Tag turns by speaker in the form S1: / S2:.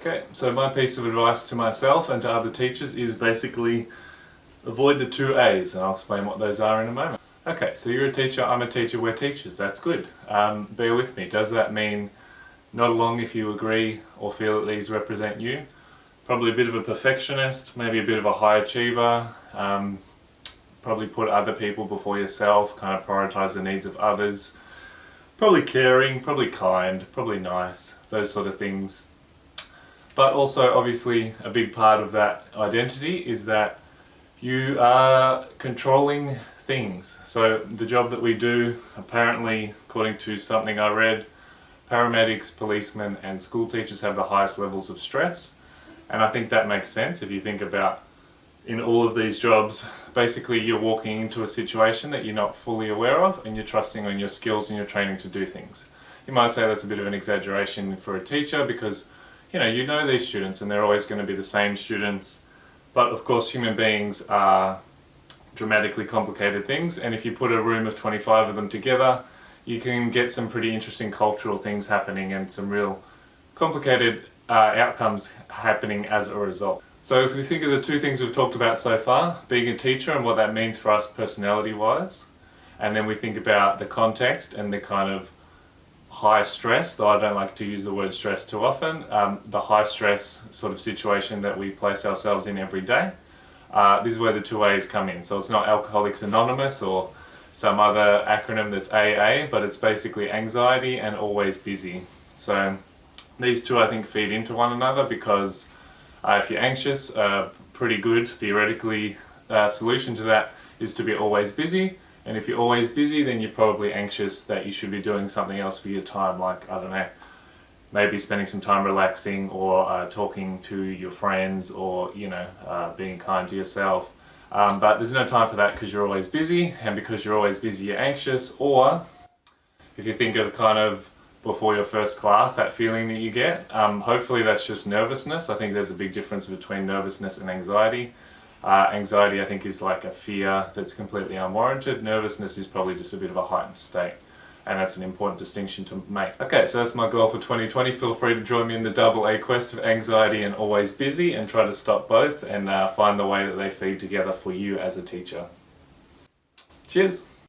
S1: Okay, so my piece of advice to myself and to other teachers is basically avoid the two A's, and I'll explain what those are in a moment. Okay, so you're a teacher, I'm a teacher, we're teachers, that's good. Bear with me, does that mean nod along if you agree or feel that these represent you? Probably a bit of a perfectionist, maybe a bit of a high achiever, probably put other people before yourself, kind of prioritise the needs of others, probably caring, probably kind, probably nice, those sort of things. But also obviously a big part of that identity is that you are controlling things. So the job that we do, apparently, according to something I read, paramedics, policemen and school teachers have the highest levels of stress. And I think that makes sense if you think about in all of these jobs, basically you're walking into a situation that you're not fully aware of and you're trusting on your skills and your training to do things. You might say that's a bit of an exaggeration for a teacher because you know these students and they're always going to be the same students, but of course human beings are dramatically complicated things, and if you put a room of 25 of them together you can get some pretty interesting cultural things happening and some real complicated outcomes happening as a result. So if we think of the two things we've talked about so far, being a teacher and what that means for us personality wise, and then we think about the context and the kind of high stress, though I don't like to use the word stress too often, the high stress sort of situation that we place ourselves in every day. This is where the two A's come in. So it's not Alcoholics Anonymous or some other acronym that's AA, but it's basically anxiety and always busy. So these two I think feed into one another because if you're anxious, a pretty good theoretically solution to that is to be always busy. And if you're always busy, then you're probably anxious that you should be doing something else with your time, like, I don't know, maybe spending some time relaxing or talking to your friends or, being kind to yourself. But there's no time for that because you're always busy, and because you're always busy, you're anxious. Or if you think of kind of before your first class, that feeling that you get, hopefully that's just nervousness. I think there's a big difference between nervousness and anxiety. Anxiety, I think, is like a fear that's completely unwarranted. Nervousness is probably just a bit of a heightened state, and that's an important distinction to make. Okay, so that's my goal for 2020. Feel free to join me in the double A quest of anxiety and always busy, and try to stop both and find the way that they feed together for you as a teacher. Cheers!